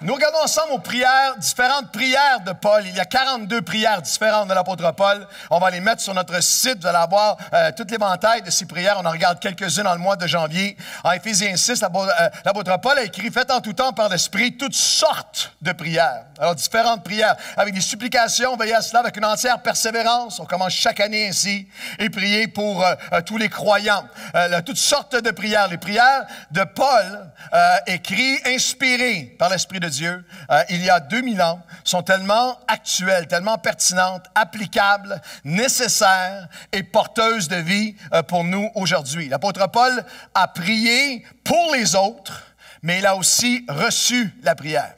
Nous regardons ensemble aux prières, différentes prières de Paul. Il y a 42 prières différentes de l'apôtre Paul. On va les mettre sur notre site. Vous allez avoir tout l'éventail de ces prières. On en regarde quelques-unes dans le mois de janvier. En Éphésiens 6, l'apôtre Paul a écrit « Faites en tout temps par l'Esprit toutes sortes de prières. » Alors, différentes prières. Avec des supplications, veillez à cela avec une entière persévérance. On commence chaque année ainsi. Et prier pour tous les croyants. Toutes sortes de prières. Les prières de Paul, écrites, inspirées par l'Esprit de Dieu, il y a 2000 ans, sont tellement actuelles, tellement pertinentes, applicables, nécessaires et porteuses de vie pour nous aujourd'hui. L'apôtre Paul a prié pour les autres, mais il a aussi reçu la prière.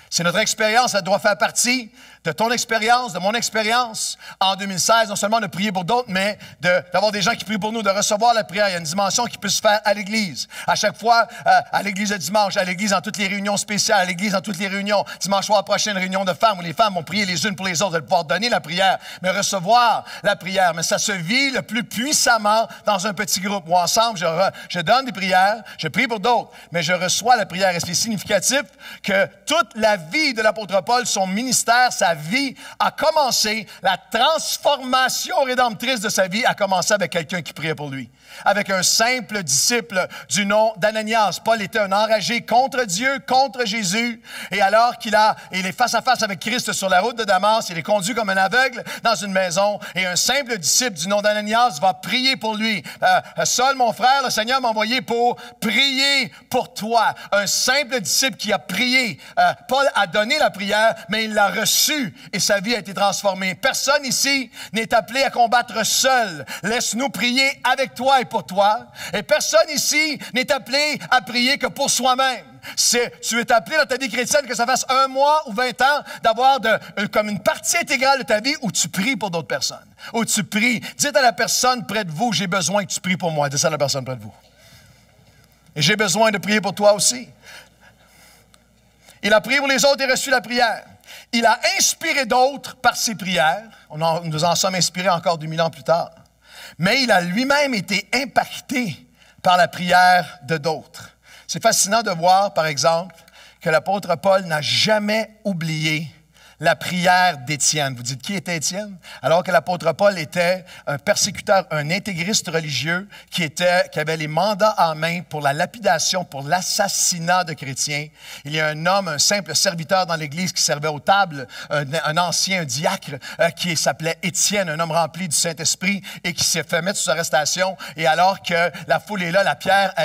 C'est notre expérience, ça doit faire partie de ton expérience, de mon expérience en 2016, non seulement de prier pour d'autres, mais d'avoir des gens qui prient pour nous, de recevoir la prière. Il y a une dimension qui peut se faire à l'Église. À chaque fois, à l'Église le dimanche, à l'Église dans toutes les réunions spéciales, à l'Église dans toutes les réunions. Dimanche soir prochain, une réunion de femmes où les femmes vont prier les unes pour les autres, de pouvoir donner la prière, mais recevoir la prière. Mais ça se vit le plus puissamment dans un petit groupe où ensemble, je donne des prières, je prie pour d'autres, mais je reçois la prière. Et c'est significatif que toute la vie de l'apôtre Paul, son ministère, sa vie a commencé, la transformation rédemptrice de sa vie a commencé avec quelqu'un qui priait pour lui. Avec un simple disciple du nom d'Ananias. Paul était un enragé contre Dieu, contre Jésus. Et alors il est face à face avec Christ sur la route de Damas, il est conduit comme un aveugle dans une maison. Et un simple disciple du nom d'Ananias va prier pour lui. Saul, mon frère, le Seigneur m'a envoyé pour prier pour toi. Un simple disciple qui a prié. Paul a donné la prière, mais il l'a reçue et sa vie a été transformée. Personne ici n'est appelé à combattre seul. Laisse-nous prier avec toi et pour toi. Et personne ici n'est appelé à prier que pour soi-même. Tu es appelé dans ta vie chrétienne, que ça fasse 1 mois ou 20 ans, d'avoir comme une partie intégrale de ta vie où tu pries pour d'autres personnes. Où tu pries. Dites à la personne près de vous, j'ai besoin que tu pries pour moi. Dites ça à la personne près de vous. Et j'ai besoin de prier pour toi aussi. Il a prié pour les autres et reçu la prière. Il a inspiré d'autres par ses prières. Nous en sommes inspirés encore 2000 ans plus tard. Mais il a lui-même été impacté par la prière de d'autres. C'est fascinant de voir, par exemple, que l'apôtre Paul n'a jamais oublié la prière d'Étienne. Vous dites, qui était Étienne? Alors que l'apôtre Paul était un persécuteur, un intégriste religieux qui avait les mandats en main pour la lapidation, pour l'assassinat de chrétiens. Il y a un homme, un simple serviteur dans l'Église qui servait aux tables, un ancien, un diacre, qui s'appelait Étienne, un homme rempli du Saint-Esprit et qui s'est fait mettre sous arrestation. Et alors que la foule est là,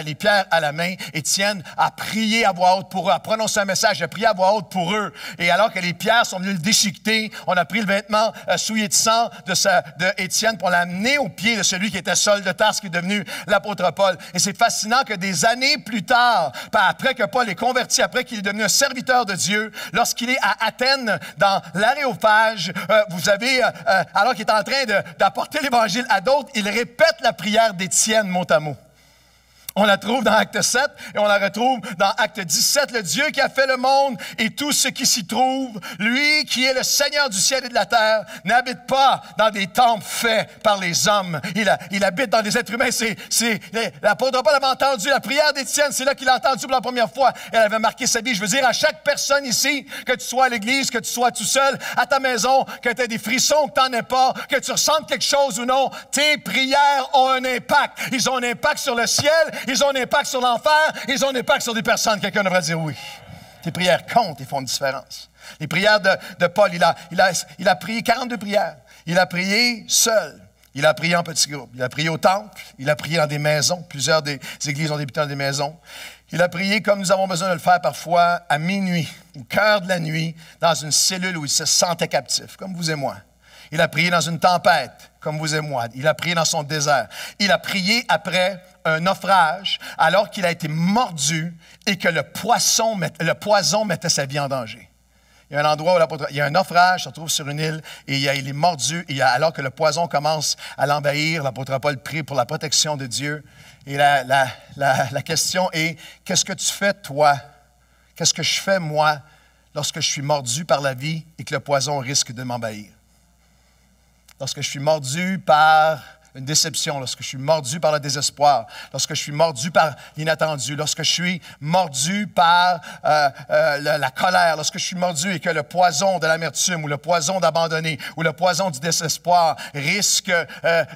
les pierres à la main, Étienne a prié à voix haute pour eux, a prononcé un message, a prié à voix haute pour eux. Et alors que les pierres sont le déchiqueter. On a pris le vêtement souillé de sang de Étienne pour l'amener aux pieds de celui qui était Saul de Tarse, qui est devenu l'apôtre Paul. Et c'est fascinant que des années plus tard, après que Paul est converti, après qu'il est devenu un serviteur de Dieu, lorsqu'il est à Athènes, dans l'Aréophage, vous avez, alors qu'il est en train d'apporter l'Évangile à d'autres, il répète la prière d'Étienne mot à mot. On la trouve dans Acte 7 et on la retrouve dans Acte 17. Le Dieu qui a fait le monde et tout ce qui s'y trouve, lui qui est le Seigneur du ciel et de la terre, n'habite pas dans des temples faits par les hommes. Il habite dans des êtres humains. L'apôtre Paul avait entendu la prière d'Étienne. C'est là qu'il a entendu pour la première fois. Elle avait marqué sa vie. Je veux dire à chaque personne ici, que tu sois à l'église, que tu sois tout seul, à ta maison, que tu aies des frissons, que tu n'en aies pas, que tu ressentes quelque chose ou non, tes prières ont un impact. Ils ont un impact sur le ciel. Ils ont un impact sur l'enfer, ils ont un impact sur des personnes. Quelqu'un devrait dire oui. Tes prières comptent et font une différence. Les prières de Paul, il a prié 42 prières. Il a prié seul. Il a prié en petits groupes. Il a prié au temple. Il a prié dans des maisons. Plusieurs des églises ont débuté dans des maisons. Il a prié comme nous avons besoin de le faire parfois à minuit, au cœur de la nuit, dans une cellule où il se sentait captif, comme vous et moi. Il a prié dans une tempête, comme vous et moi. Il a prié dans son désert. Il a prié après un naufrage, alors qu'il a été mordu et que le poison mettait sa vie en danger. Il y a un endroit où il y a un naufrage, il se retrouve sur une île, et il est mordu, et alors que le poison commence à l'envahir, l'apôtre Paul prie pour la protection de Dieu. Et la question est, qu'est-ce que tu fais, toi? Qu'est-ce que je fais, moi, lorsque je suis mordu par la vie et que le poison risque de m'envahir? Lorsque je suis mordu par une déception, lorsque je suis mordu par le désespoir, lorsque je suis mordu par l'inattendu, lorsque je suis mordu par la colère, lorsque je suis mordu et que le poison de l'amertume ou le poison d'abandonner ou le poison du désespoir risque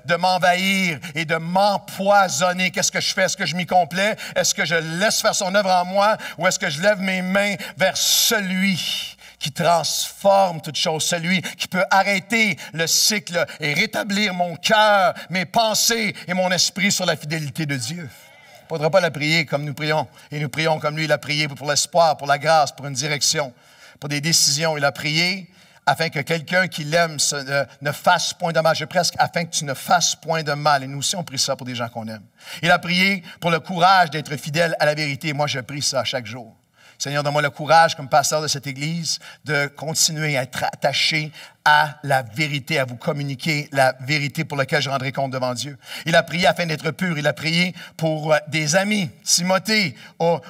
de m'envahir et de m'empoisonner, qu'est-ce que je fais? Est-ce que je m'y complais? Est-ce que je laisse faire son œuvre en moi ou est-ce que je lève mes mains vers celui qui transforme toute chose, celui qui peut arrêter le cycle et rétablir mon cœur, mes pensées et mon esprit sur la fidélité de Dieu? Il ne faudra pas la prier comme nous prions, et nous prions comme lui, il a prié pour l'espoir, pour la grâce, pour une direction, pour des décisions. Il a prié afin que quelqu'un qui l'aime ne fasse point de mal. Presque afin que tu ne fasses point de mal. Et nous aussi, on prie ça pour des gens qu'on aime. Il a prié pour le courage d'être fidèle à la vérité. Moi, je prie ça chaque jour. Seigneur, donne-moi le courage, comme pasteur de cette Église, de continuer à être attaché à la vérité, à vous communiquer la vérité pour laquelle je rendrai compte devant Dieu. Il a prié afin d'être pur. Il a prié pour des amis, Timothée,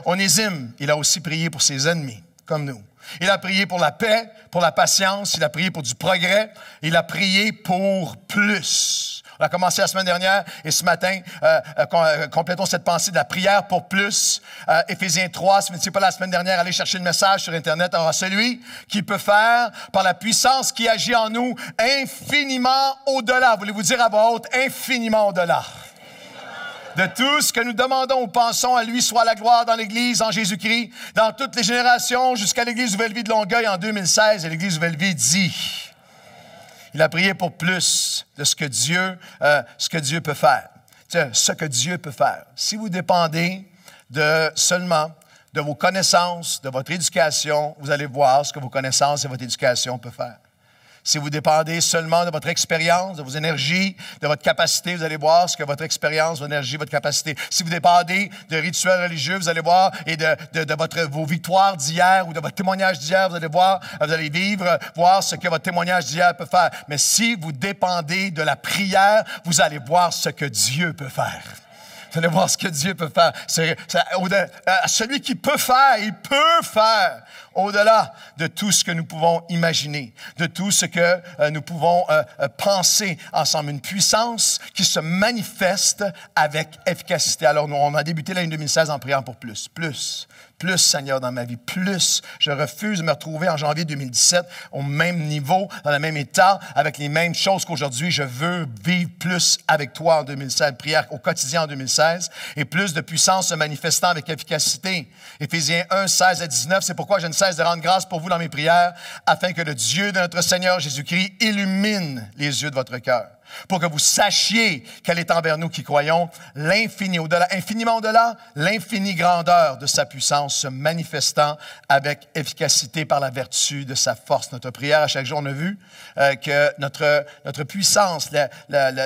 Onésime. Il a aussi prié pour ses ennemis, comme nous. Il a prié pour la paix, pour la patience. Il a prié pour du progrès. Il a prié pour plus. On a commencé la semaine dernière et ce matin, complétons cette pensée de la prière pour plus. Éphésiens 3, si vous n'étiez pas la semaine dernière, allez chercher le message sur Internet. Alors, celui qui peut faire, par la puissance qui agit en nous, infiniment au-delà. Voulez-vous dire à voix haute, infiniment au-delà? De tout ce que nous demandons ou pensons, à lui soit la gloire dans l'Église, en Jésus-Christ, dans toutes les générations, jusqu'à l'Église Nouvelle-Vie de Longueuil en 2016. Et l'Église Nouvelle-Vie dit... Il a prié pour plus de ce que Dieu peut faire. Ce que Dieu peut faire. Si vous dépendez seulement de vos connaissances, de votre éducation, vous allez voir ce que vos connaissances et votre éducation peuvent faire. Si vous dépendez seulement de votre expérience, de vos énergies, de votre capacité, vous allez voir ce que votre expérience, votre énergie, votre capacité. Si vous dépendez de rituels religieux, vous allez voir, et de vos victoires d'hier ou de votre témoignage d'hier, vous allez voir ce que votre témoignage d'hier peut faire. Mais si vous dépendez de la prière, vous allez voir ce que Dieu peut faire. Vous allez voir ce que Dieu peut faire. Celui qui peut faire, il peut faire au-delà de tout ce que nous pouvons imaginer, de tout ce que nous pouvons penser ensemble. Une puissance qui se manifeste avec efficacité. Alors, on a débuté l'année 2016 en priant pour plus, Seigneur, dans ma vie, plus. Je refuse de me retrouver en janvier 2017 au même niveau, dans le même état, avec les mêmes choses qu'aujourd'hui. Je veux vivre plus avec toi en 2016, prière au quotidien en 2016, et plus de puissance se manifestant avec efficacité. Éphésiens 1, 16 à 19, c'est pourquoi je ne cesse de rendre grâce pour vous dans mes prières, afin que le Dieu de notre Seigneur Jésus-Christ illumine les yeux de votre cœur, pour que vous sachiez qu'elle est envers nous qui croyons l'infini au-delà, infiniment au-delà, l'infinie grandeur de sa puissance se manifestant avec efficacité par la vertu de sa force. Notre prière à chaque jour, on a vu que notre puissance,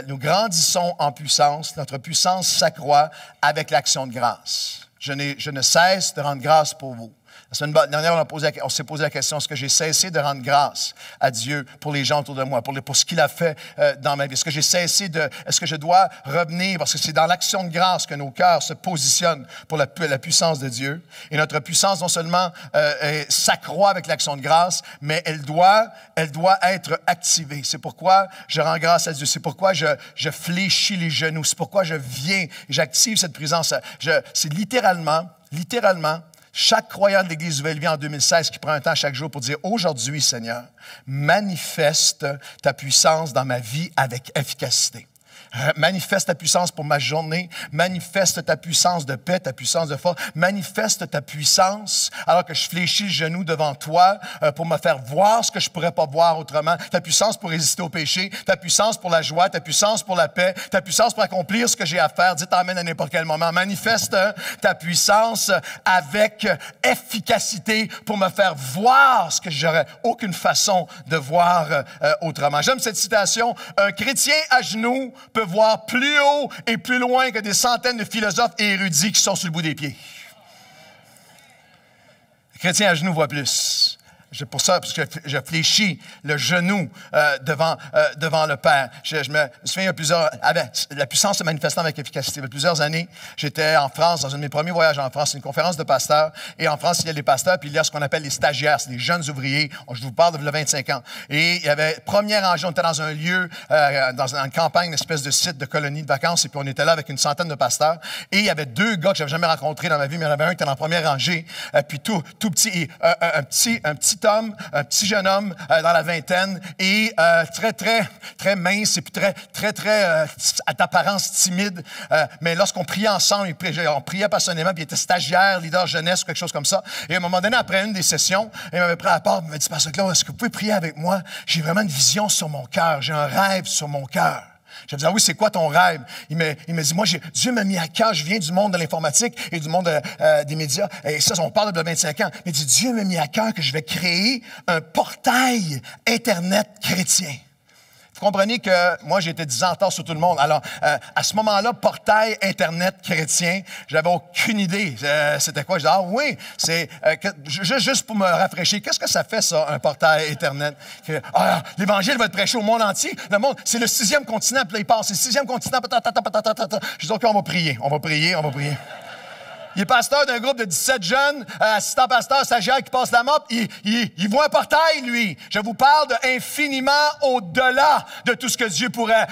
nous grandissons en puissance, notre puissance s'accroît avec l'action de grâce. Je ne cesse de rendre grâce pour vous. La semaine dernière, on s'est posé la question, est-ce que j'ai cessé de rendre grâce à Dieu pour les gens autour de moi, pour ce qu'il a fait dans ma vie? Est-ce que je dois revenir, parce que c'est dans l'action de grâce que nos cœurs se positionnent pour la puissance de Dieu. Et notre puissance, non seulement s'accroît avec l'action de grâce, mais elle doit être activée. C'est pourquoi je rends grâce à Dieu. C'est pourquoi je fléchis les genoux. C'est pourquoi je viens et j'active cette présence. C'est littéralement, chaque croyant de l'Église Nouvelle-Vie en 2016 qui prend un temps chaque jour pour dire « Aujourd'hui, Seigneur, manifeste ta puissance dans ma vie avec efficacité. » Manifeste ta puissance pour ma journée. Manifeste ta puissance de paix, ta puissance de force. Manifeste ta puissance alors que je fléchis le genou devant toi pour me faire voir ce que je ne pourrais pas voir autrement. Ta puissance pour résister au péché. Ta puissance pour la joie. Ta puissance pour la paix. Ta puissance pour accomplir ce que j'ai à faire. Dites amen à n'importe quel moment. Manifeste ta puissance avec efficacité pour me faire voir ce que j'aurais aucune façon de voir autrement. J'aime cette citation. Un chrétien à genoux peut voir plus haut et plus loin que des centaines de philosophes et érudits qui sont sur le bout des pieds. Le chrétien à genoux voit plus. pour ça, parce que je fléchis le genou devant le Père. Je me souviens, la puissance se manifestant avec efficacité. Il y a plusieurs années, j'étais en France, dans un de mes premiers voyages en France, c'est une conférence de pasteurs. Et en France, il y a les pasteurs, puis il y a ce qu'on appelle les stagiaires, c'est des jeunes ouvriers. Je vous parle de 25 ans. Et il y avait, première rangée, on était dans un lieu, dans une campagne, une espèce de site de colonie de vacances, et puis on était là avec une centaine de pasteurs. Et il y avait 2 gars que j'avais jamais rencontrés dans ma vie, mais il y en avait un qui était dans la première rangée, puis tout petit, un petit jeune homme dans la vingtaine, et très mince, et puis très d'apparence timide. Mais lorsqu'on priait ensemble, on priait passionnément, puis il était stagiaire, leader jeunesse, ou quelque chose comme ça. Et à un moment donné, après une des sessions, il m'avait pris à part, il m'a dit, Pasteur Claude, est-ce que vous pouvez prier avec moi? J'ai vraiment une vision sur mon cœur, j'ai un rêve sur mon cœur. Je me disais, ah oui, c'est quoi ton rêve? Il me dit, moi, Dieu m'a mis à cœur, je viens du monde de l'informatique et du monde des médias. Et ça, on parle de 25 ans. Mais il dit, Dieu m'a mis à cœur que je vais créer un portail Internet chrétien. Vous comprenez que moi, j'étais 10 ans en retard sur tout le monde. Alors, à ce moment-là, portail Internet chrétien, j'avais aucune idée. C'était quoi? Je disais, ah oui, c'est juste pour me rafraîchir. Qu'est-ce que ça fait, ça, un portail Internet? L'Évangile va être prêché au monde entier. Le monde, c'est le 6e continent, puis là, il passe. C'est le 6e continent, je dis, OK, on va prier. Il est pasteur d'un groupe de 17 jeunes, assistant pasteur, stagiaire qui passe la mop. Il voit un portail, lui. Je vous parle de infiniment au-delà de tout ce que tu pourrais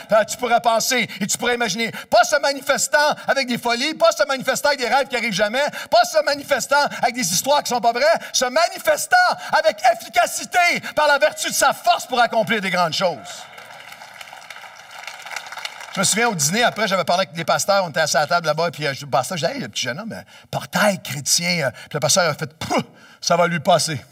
penser et tu pourrais imaginer. Pas se manifestant avec des folies, pas se manifestant avec des rêves qui n'arrivent jamais, pas se manifestant avec des histoires qui sont pas vraies, se manifestant avec efficacité par la vertu de sa force pour accomplir des grandes choses. Je me souviens au dîner, après, j'avais parlé avec les pasteurs, on était assis à la table là-bas, puis le pasteur, je disais, hey, le petit jeune homme, portail chrétien. Puis le pasteur a fait, ça va lui passer.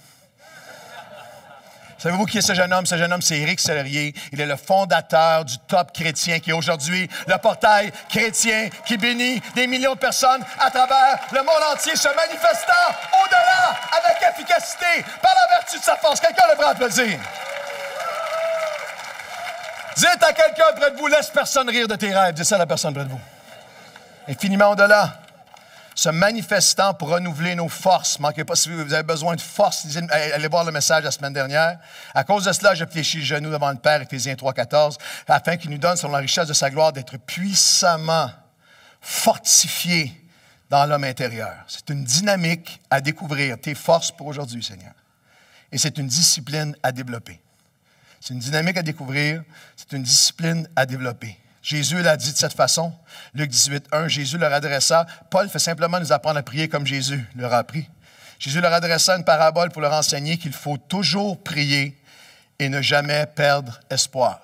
Savez-vous qui est ce jeune homme? Ce jeune homme, c'est Éric Sellerier. Il est le fondateur du Top Chrétien, qui est aujourd'hui le portail chrétien qui bénit des millions de personnes à travers le monde entier, se manifestant au-delà avec efficacité par la vertu de sa force. Quelqu'un devrait applaudir. Dites à quelqu'un près de vous, laisse personne rire de tes rêves. Dites ça à la personne près de vous. Infiniment au-delà, se manifestant pour renouveler nos forces. Manquez pas, si vous avez besoin de force, allez voir le message la semaine dernière. À cause de cela, je fléchis le genou devant le Père, Éphésiens 3,14, afin qu'il nous donne, selon la richesse de sa gloire, d'être puissamment fortifiés dans l'homme intérieur. C'est une dynamique à découvrir, tes forces pour aujourd'hui, Seigneur. Et c'est une discipline à développer. C'est une dynamique à découvrir, c'est une discipline à développer. Jésus l'a dit de cette façon, Luc 18, 1, Jésus leur adressa, Paul fait simplement nous apprendre à prier comme Jésus leur a appris. Jésus leur adressa une parabole pour leur enseigner qu'il faut toujours prier et ne jamais perdre espoir.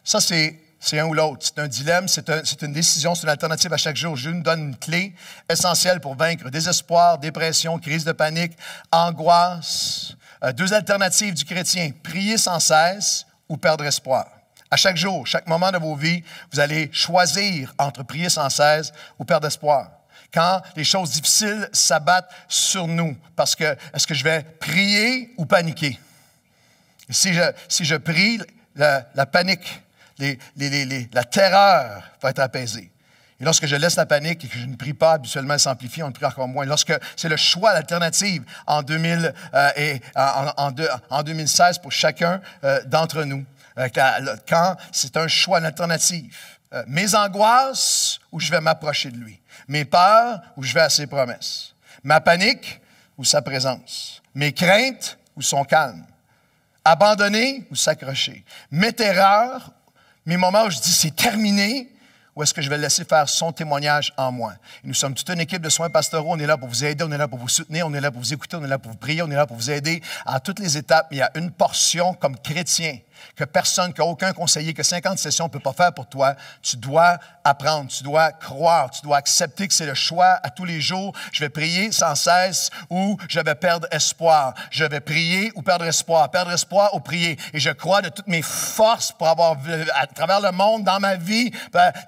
Ça, c'est un ou l'autre. C'est un dilemme, c'est une décision, c'est une alternative à chaque jour. Jésus nous donne une clé essentielle pour vaincre désespoir, dépression, crise de panique, angoisse. 2 alternatives du chrétien, prier sans cesse ou perdre espoir. À chaque jour, chaque moment de vos vies, vous allez choisir entre prier sans cesse ou perdre espoir. Quand les choses difficiles s'abattent sur nous, parce que est-ce que je vais prier ou paniquer? Si je prie, la panique, la terreur va être apaisée. Et lorsque je laisse la panique et que je ne prie pas, habituellement, elle s'amplifie, on ne prie encore moins. Lorsque c'est le choix, l'alternative en 2016 pour chacun d'entre nous, quand c'est un choix, une alternative. Mes angoisses, où je vais m'approcher de lui. Mes peurs, où je vais à ses promesses. Ma panique, ou sa présence. Mes craintes, ou son calme. Abandonner, ou s'accrocher. Mes terreurs, mes moments où je dis c'est terminé, ou est-ce que je vais le laisser faire son témoignage en moi? Et nous sommes toute une équipe de soins pastoraux. On est là pour vous aider, on est là pour vous soutenir, on est là pour vous écouter, on est là pour vous prier, on est là pour vous aider à toutes les étapes. Mais il y a une portion comme chrétien que personne, qu'aucun conseiller, que 50 sessions ne peut pas faire pour toi. Tu dois apprendre, tu dois croire, tu dois accepter que c'est le choix à tous les jours. Je vais prier sans cesse ou je vais perdre espoir. Je vais prier ou perdre espoir ou prier. Et je crois de toutes mes forces pour avoir vu à travers le monde, dans ma vie,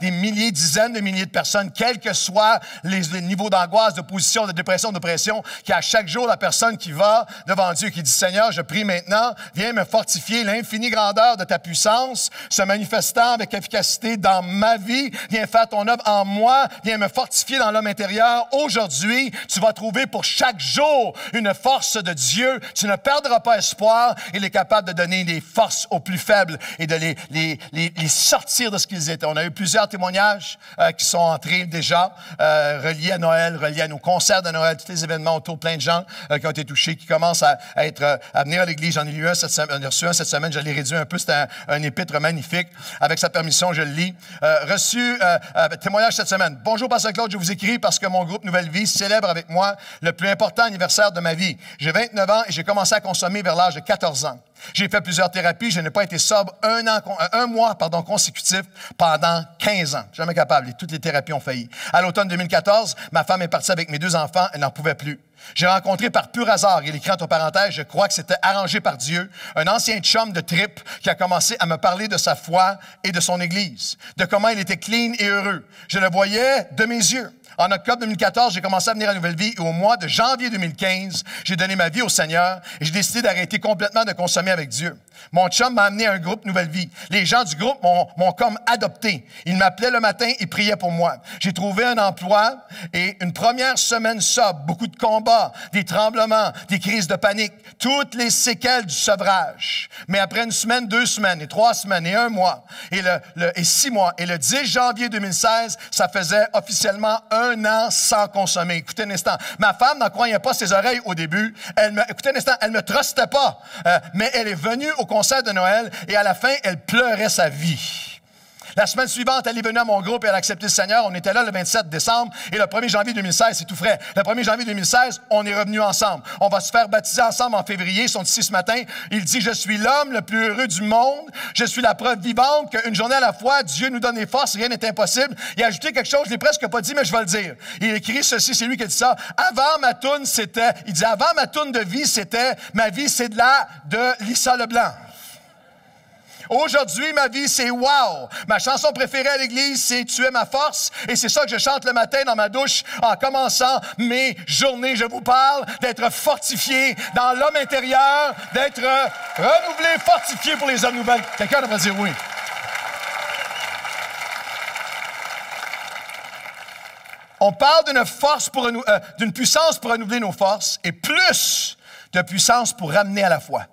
des milliers, dizaines de milliers de personnes, quels que soient les niveaux d'angoisse, d'opposition, de dépression, d'oppression, qu'il y a chaque jour la personne qui va devant Dieu, qui dit, Seigneur, je prie maintenant, viens me fortifier, l'infini grand grandeur de ta puissance, se manifestant avec efficacité dans ma vie. Viens faire ton œuvre en moi. Viens me fortifier dans l'homme intérieur. Aujourd'hui, tu vas trouver pour chaque jour une force de Dieu. Tu ne perdras pas espoir. Il est capable de donner des forces aux plus faibles et de les sortir de ce qu'ils étaient. On a eu plusieurs témoignages qui sont entrés déjà, reliés à Noël, reliés à nos concerts de Noël, tous les événements autour, plein de gens qui ont été touchés, qui commencent à venir à l'Église. J'en ai lu un cette semaine, j'en ai reçu un cette semaine, je l'ai réduit un peu, c'était un épître magnifique. Avec sa permission, je le lis. Témoignage cette semaine. Bonjour, Pasteur Claude, je vous écris parce que mon groupe Nouvelle Vie célèbre avec moi le plus important anniversaire de ma vie. J'ai 29 ans et j'ai commencé à consommer vers l'âge de 14 ans. J'ai fait plusieurs thérapies. Je n'ai pas été sobre un mois consécutif pendant 15 ans. Jamais capable. Et toutes les thérapies ont failli. À l'automne 2014, ma femme est partie avec mes 2 enfants. Elle n'en pouvait plus. J'ai rencontré par pur hasard, il écrit entre parenthèses, je crois que c'était arrangé par Dieu, un ancien chum de trip qui a commencé à me parler de sa foi et de son Église, de comment il était clean et heureux. Je le voyais de mes yeux. En octobre 2014, j'ai commencé à venir à Nouvelle Vie et au mois de janvier 2015, j'ai donné ma vie au Seigneur et j'ai décidé d'arrêter complètement de consommer avec Dieu. Mon chum m'a amené à un groupe Nouvelle Vie. Les gens du groupe m'ont comme adopté. Ils m'appelaient le matin et priaient pour moi. J'ai trouvé un emploi et une première semaine sobre, beaucoup de combats, des tremblements, des crises de panique, toutes les séquelles du sevrage. Mais après une semaine, 2 semaines, et 3 semaines, et 1 mois, et 6 mois, et le 10 janvier 2016, ça faisait officiellement 1 an sans consommer. Écoutez un instant. Ma femme n'en croyait pas ses oreilles au début. Écoutez un instant, elle me trustait pas. Mais elle est venue au concert de Noël et à la fin, elle pleurait sa vie. La semaine suivante, elle est venue à mon groupe et elle a accepté le Seigneur. On était là le 27 décembre et le 1er janvier 2016, c'est tout frais. Le 1er janvier 2016, on est revenus ensemble. On va se faire baptiser ensemble en février. Ils sont ici ce matin. Il dit, je suis l'homme le plus heureux du monde. Je suis la preuve vivante qu'une journée à la fois, Dieu nous donne des forces, rien n'est impossible. Il a ajouté quelque chose, je ne l'ai presque pas dit, mais je vais le dire. Il écrit ceci, c'est lui qui a dit ça. Avant ma toune, avant ma toune de vie, c'était, ma vie, c'est de Lisa Leblanc. Aujourd'hui, ma vie, c'est wow! Ma chanson préférée à l'église, c'est Tu es ma force. Et c'est ça que je chante le matin dans ma douche en commençant mes journées. Je vous parle d'être fortifié dans l'homme intérieur, d'être renouvelé, fortifié pour les hommes nouvelles. Quelqu'un devrait dire oui. On parle d'une force d'une puissance pour renouveler nos forces et plus de puissance pour ramener à la foi.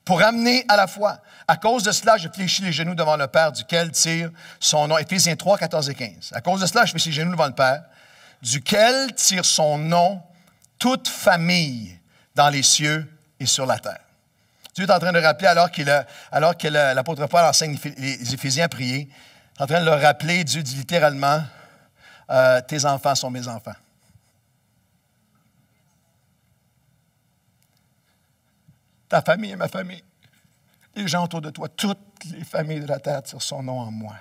Pour ramener à la foi. À cause de cela, je fléchis les genoux devant le Père, duquel tire son nom. Éphésiens 3, 14 et 15. À cause de cela, je fléchis les genoux devant le Père, duquel tire son nom toute famille dans les cieux et sur la terre. Dieu est en train de rappeler, alors que l'apôtre Paul enseigne les Éphésiens à prier, est en train de leur rappeler, Dieu dit littéralement, tes enfants sont mes enfants. Ta famille est ma famille. Les gens autour de toi, toutes les familles de la terre tirent son nom en moi.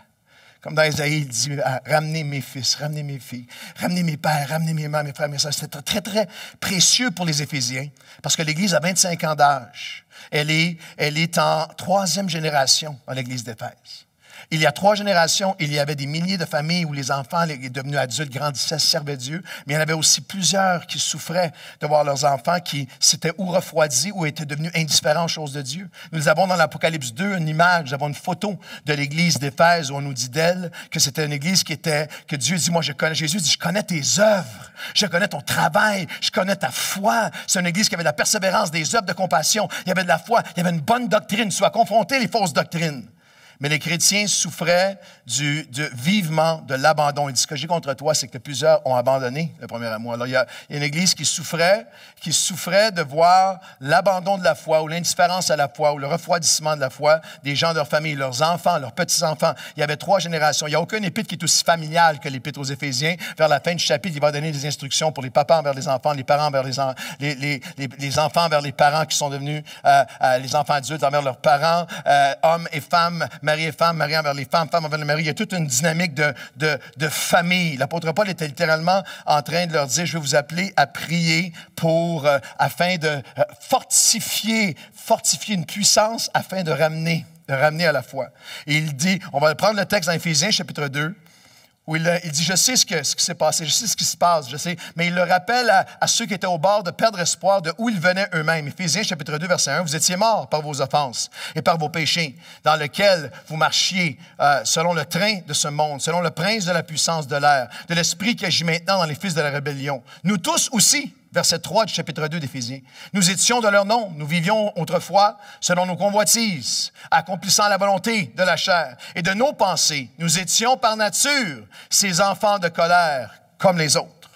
Comme dans Isaïe, il dit, ramenez mes fils, ramenez mes filles, ramenez mes pères, ramenez mes mères, mes frères, mes sœurs. C'était très, très précieux pour les Éphésiens, parce que l'Église a 25 ans d'âge. Elle est en 3e génération dans l'Église d'Éphèse. Il y a 3 générations, il y avait des milliers de familles où les enfants, devenus adultes, grandissaient, servaient Dieu, mais il y en avait aussi plusieurs qui souffraient de voir leurs enfants qui s'étaient ou refroidis ou étaient devenus indifférents aux choses de Dieu. Nous avons dans l'Apocalypse 2 une image, nous avons une photo de l'église d'Éphèse où on nous dit d'elle que c'était une église que Dieu dit, moi Jésus dit, je connais tes œuvres, je connais ton travail, je connais ta foi. C'est une église qui avait de la persévérance, des œuvres de compassion, il y avait de la foi, il y avait une bonne doctrine, tu vas confronter les fausses doctrines. Mais les chrétiens souffraient vivement de l'abandon. Il dit, ce que j'ai contre toi, c'est que plusieurs ont abandonné le premier amour. Alors, il y a une église qui souffrait de voir l'abandon de la foi, ou l'indifférence à la foi, ou le refroidissement de la foi des gens de leur famille, leurs enfants, leurs petits-enfants. Il y avait 3 générations. Il n'y a aucun épître qui est aussi familial que l'épître aux Éphésiens. Vers la fin du chapitre, il va donner des instructions pour les papas envers les enfants, les parents envers les enfants envers les parents qui sont devenus les enfants adultes envers leurs parents, hommes et femmes, mari et femme, mari envers les femmes, femme envers le mari. Il y a toute une dynamique de famille. L'apôtre Paul était littéralement en train de leur dire, je vais vous appeler à prier afin de fortifier une puissance afin de ramener à la foi. Et il dit, on va prendre le texte dans Éphésiens chapitre 2, où il dit, je sais ce qui s'est passé, je sais ce qui se passe, je sais, mais il le rappelle à ceux qui étaient au bord de perdre espoir de où ils venaient eux-mêmes. Éphésiens chapitre 2, verset 1, vous étiez morts par vos offenses et par vos péchés, dans lesquels vous marchiez selon le train de ce monde, selon le prince de la puissance de l'air, de l'esprit qui agit maintenant dans les fils de la rébellion. Nous tous aussi, verset 3 du chapitre 2 d'Éphésiens. Nous étions de leur nom, nous vivions autrefois selon nos convoitises, accomplissant la volonté de la chair et de nos pensées. Nous étions par nature ces enfants de colère comme les autres.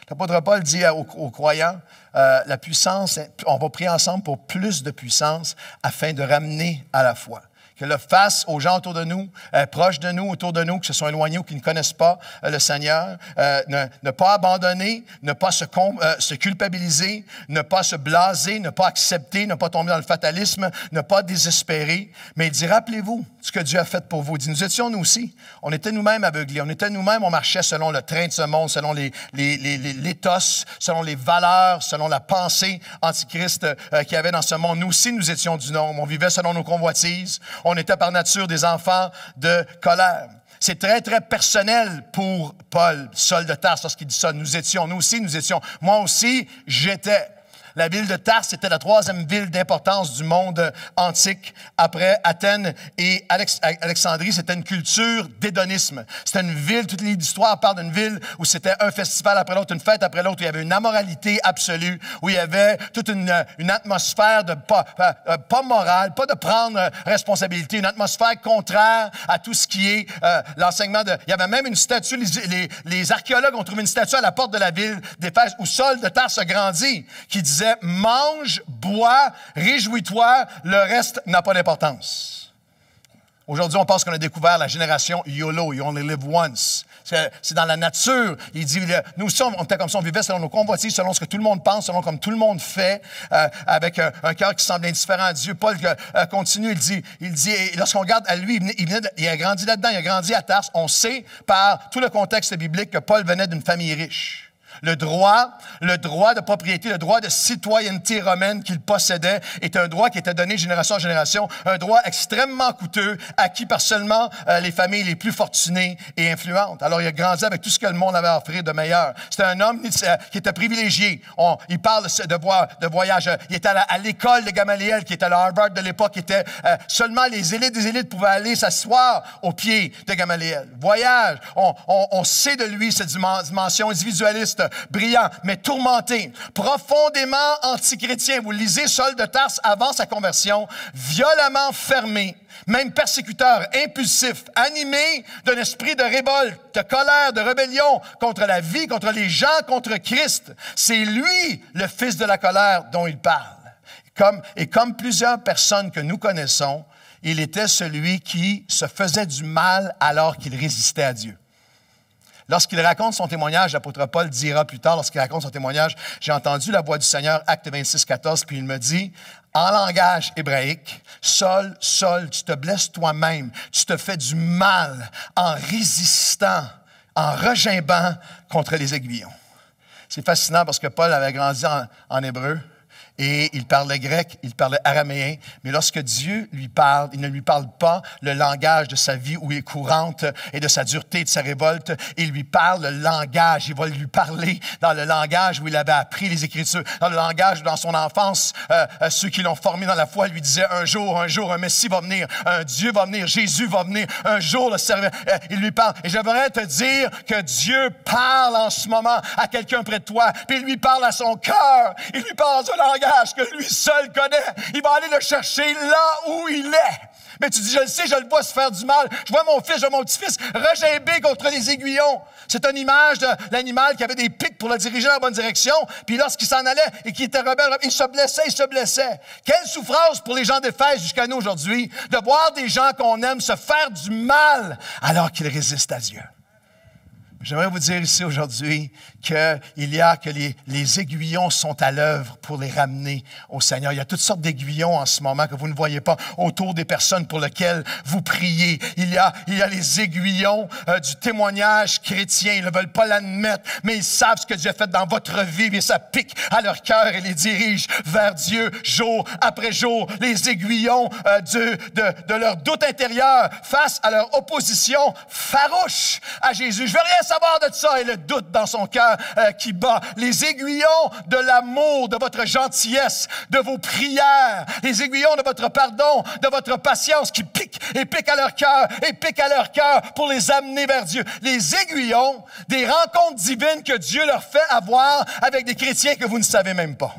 L'apôtre Paul dit aux croyants, la puissance, on va prier ensemble pour plus de puissance afin de ramener à la foi. Que le fasse aux gens autour de nous, proches de nous, autour de nous, qui se sont éloignés ou qui ne connaissent pas le Seigneur. Ne pas abandonner, ne pas se culpabiliser, ne pas se blaser, ne pas accepter, ne pas tomber dans le fatalisme, ne pas désespérer. Mais il dit, rappelez-vous ce que Dieu a fait pour vous. Il dit, nous étions nous aussi. On était nous-mêmes aveuglés. On était nous-mêmes, on marchait selon le train de ce monde, selon l'éthos, selon les valeurs, selon la pensée antichrist qu'il y avait dans ce monde. Nous aussi, nous étions du nombre. On vivait selon nos convoitises. On était par nature des enfants de colère. C'est très, très personnel pour Paul, Saul de Tarse, lorsqu'il dit ça. Nous aussi, nous étions. Moi aussi, j'étais. La ville de Tarse était la troisième ville d'importance du monde antique. Après Athènes et Alexandrie, c'était une culture d'hédonisme. C'était une ville, toute l'histoire parle d'une ville où c'était un festival après l'autre, une fête après l'autre, où il y avait une amoralité absolue, où il y avait toute une atmosphère de pas morale, pas de prendre responsabilité, une atmosphère contraire à tout ce qui est l'enseignement de... Il y avait même une statue, les archéologues ont trouvé une statue à la porte de la ville d'Éphèse où Saul de Tarse a grandi, qui disait « Mange, bois, réjouis-toi, le reste n'a pas d'importance. » Aujourd'hui, on pense qu'on a découvert la génération YOLO, You Only Live Once. C'est dans la nature. Il dit, nous aussi, on était comme ça, on vivait selon nos convoitises, selon ce que tout le monde pense, selon comme tout le monde fait, avec un cœur qui semble indifférent à Dieu. Paul continue, il dit, et lorsqu'on regarde à lui, il a grandi là-dedans, il a grandi à Tarse. On sait par tout le contexte biblique que Paul venait d'une famille riche. Le droit de propriété, le droit de citoyenneté romaine qu'il possédait était un droit qui était donné génération en génération, un droit extrêmement coûteux, acquis par seulement les familles les plus fortunées et influentes. Alors, il a grandi avec tout ce que le monde avait à offrir de meilleur. C'était un homme qui était privilégié. Il parle de voyage. Il était à l'école de Gamaliel, qui était à la Harvard de l'époque, qui était seulement les élites des élites pouvaient aller s'asseoir aux pieds de Gamaliel. Voyage. On sait de lui cette dimension individualiste, brillant, mais tourmenté, profondément antichrétien. Vous lisez Saul de Tarse avant sa conversion, violemment fermé, même persécuteur, impulsif, animé d'un esprit de révolte, de colère, de rébellion contre la vie, contre les gens, contre Christ. C'est lui, le fils de la colère dont il parle. Comme plusieurs personnes que nous connaissons, il était celui qui se faisait du mal alors qu'il résistait à Dieu. Lorsqu'il raconte son témoignage, l'apôtre Paul dira plus tard, lorsqu'il raconte son témoignage, j'ai entendu la voix du Seigneur, acte 26, 14, puis il me dit, en langage hébraïque, Saul, Saul, tu te blesses toi-même, tu te fais du mal en résistant, en regimbant contre les aiguillons. C'est fascinant parce que Paul avait grandi en hébreu. Et il parlait grec, il parlait araméen, mais lorsque Dieu lui parle, il ne lui parle pas le langage de sa vie où il est courante et de sa dureté et de sa révolte. Il lui parle le langage, il va lui parler dans le langage où il avait appris les Écritures, dans le langage où dans son enfance, ceux qui l'ont formé dans la foi lui disaient un jour, un Messie va venir, un Dieu va venir, Jésus va venir, un jour le serviteur. Il lui parle. Et j'aimerais te dire que Dieu parle en ce moment à quelqu'un près de toi, puis il lui parle à son cœur, il lui parle dans un langage que lui seul connaît. Il va aller le chercher là où il est. Mais tu dis, je le sais, je le vois se faire du mal. Je vois mon fils, je vois mon petit-fils regimber contre les aiguillons. C'est une image de l'animal qui avait des pics pour le diriger dans la bonne direction. Puis lorsqu'il s'en allait et qu'il était rebelle, il se blessait. Quelle souffrance pour les gens d'Éphèse jusqu'à nous aujourd'hui de voir des gens qu'on aime se faire du mal alors qu'ils résistent à Dieu. J'aimerais vous dire ici aujourd'hui que les aiguillons sont à l'œuvre pour les ramener au Seigneur. Il y a toutes sortes d'aiguillons en ce moment que vous ne voyez pas autour des personnes pour lesquelles vous priez. Il y a les aiguillons du témoignage chrétien. Ils ne veulent pas l'admettre, mais ils savent ce que Dieu a fait dans votre vie et ça pique à leur cœur et les dirige vers Dieu jour après jour. Les aiguillons de leur doute intérieur face à leur opposition farouche à Jésus. Je veux rien savoir de ça et le doute dans son cœur qui bat. Les aiguillons de l'amour, de votre gentillesse, de vos prières, les aiguillons de votre pardon, de votre patience qui piquent et piquent à leur cœur et piquent à leur cœur pour les amener vers Dieu. Les aiguillons des rencontres divines que Dieu leur fait avoir avec des chrétiens que vous ne savez même pas.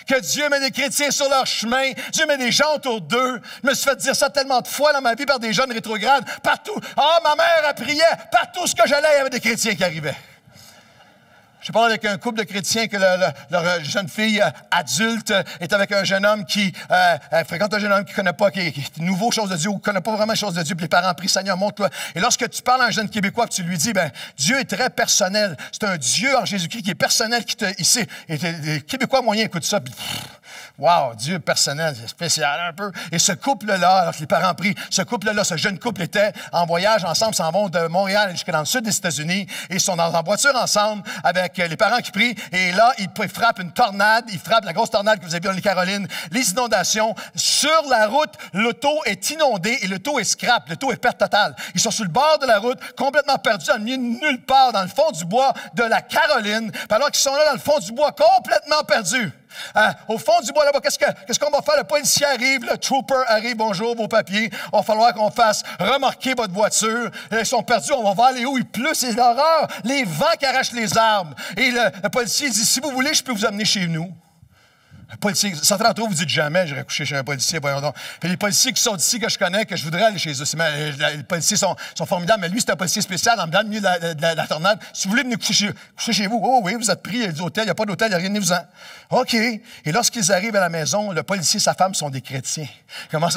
Que Dieu met des chrétiens sur leur chemin. Dieu met des gens autour d'eux. Je me suis fait dire ça tellement de fois dans ma vie par des jeunes rétrogrades. Partout. Ma mère, elle priait. Partout où j'allais, il y avait des chrétiens qui arrivaient. Je parle avec un couple de chrétiens que leur jeune fille adulte est avec un jeune homme qui fréquente un jeune homme qui ne connaît pas, qui est nouveau chose de Dieu ou qui ne connaît pas vraiment chose de Dieu. Puis les parents prient, Seigneur, montre-toi. Et lorsque tu parles à un jeune Québécois, tu lui dis, Dieu est très personnel. C'est un Dieu en Jésus-Christ qui est personnel, ici. Et les Québécois moyens écoutent ça. Puis, wow, Dieu personnel, c'est spécial un peu. Et ce couple-là, alors que les parents prient, ce couple-là, ce jeune couple était en voyage ensemble, s'en vont de Montréal jusqu'à dans le sud des États-Unis. Et ils sont en voiture ensemble avec les parents qui prient, et là, ils frappent une tornade, ils frappent la grosse tornade que vous avez vue dans les Carolines, les inondations. Sur la route, l'auto est inondée et l'auto est scrap, l'auto est perte totale. Ils sont sur le bord de la route, complètement perdus, dans le milieu de nulle part, dans le fond du bois de la Caroline, alors qu'ils sont là dans le fond du bois, complètement perdus. Au fond du bois là-bas, qu'est-ce qu'on va faire? Le policier arrive, le trooper arrive, bonjour, vos papiers. Il va falloir qu'on fasse remorquer votre voiture. Ils sont perdus, on va voir aller où? Il pleut, c'est l'horreur. Les vents qui arrachent les arbres. Et le policier dit, si vous voulez, je peux vous amener chez nous. Le policier, certains d'entre vous, vous dites jamais, j'irai coucher chez un policier, voyons donc. Puis les policiers qui sont d'ici, que je connais, que je voudrais aller chez eux, les policiers sont formidables, mais lui, c'est un policier spécial, en milieu de la tornade. Si vous voulez venir coucher chez vous, oh oui, vous êtes pris, il y a des hôtels, il n'y a pas d'hôtel, il n'y a rien, venez-vous-en. OK. Et lorsqu'ils arrivent à la maison, le policier et sa femme sont des chrétiens. Commence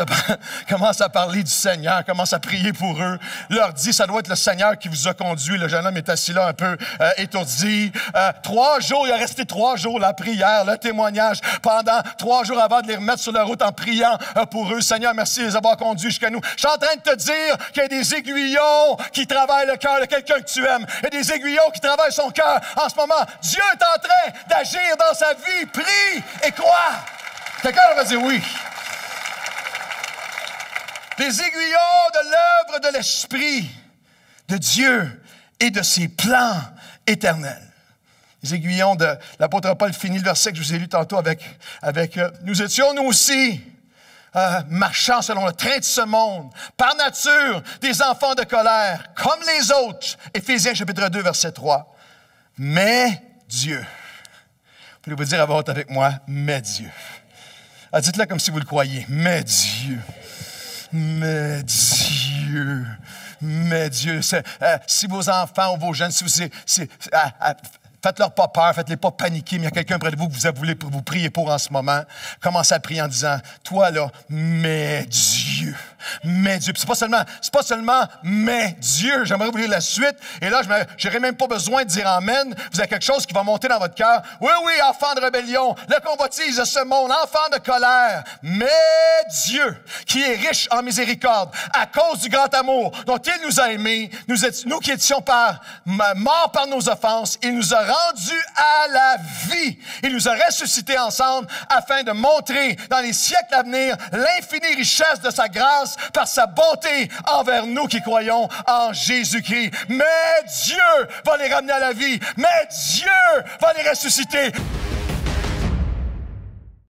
à parler du Seigneur, commence à prier pour eux, leur dit, ça doit être le Seigneur qui vous a conduit. Le jeune homme est assis là un peu étourdi. 3 jours, il a resté 3 jours, la prière, le témoignage, pendant 3 jours avant de les remettre sur la route en priant pour eux. Seigneur, merci de les avoir conduits jusqu'à nous. Je suis en train de te dire qu'il y a des aiguillons qui travaillent le cœur de quelqu'un que tu aimes. Il y a des aiguillons qui travaillent son cœur en ce moment. Dieu est en train d'agir dans sa vie. Prie et crois. Quelqu'un va dire oui. Les aiguillons de l'œuvre de l'Esprit de Dieu et de ses plans éternels. Les aiguillons de l'apôtre Paul finit le verset que je vous ai lu tantôt avec nous étions nous aussi marchant selon le train de ce monde, par nature, des enfants de colère, comme les autres. Éphésiens chapitre 2, verset 3. Mais Dieu. Vous pouvez vous dire à voix haute avec moi, mais Dieu. Dites-le comme si vous le croyez. Mais Dieu. Mais Dieu. Mais Dieu. Si vos enfants ou vos jeunes, si vous... Faites-leur pas peur, faites-les pas paniquer, mais il y a quelqu'un près de vous que vous voulez vous prier pour en ce moment. Commencez à prier en disant, toi là, mais Dieu. Mais Dieu. Puis c'est pas seulement mais Dieu. J'aimerais vous lire la suite. Et là, je n'aurai même pas besoin de dire amen. Vous avez quelque chose qui va monter dans votre cœur. Oui, enfant de rébellion, le convoitise de ce monde, enfant de colère. Mais Dieu, qui est riche en miséricorde, à cause du grand amour dont il nous a aimés, nous qui étions morts par nos offenses, il nous a rendus à la vie. Il nous a ressuscités ensemble afin de montrer dans les siècles à venir l'infinie richesse de sa grâce par sa bonté envers nous qui croyons en Jésus-Christ. Mais Dieu va les ramener à la vie. Mais Dieu va les ressusciter.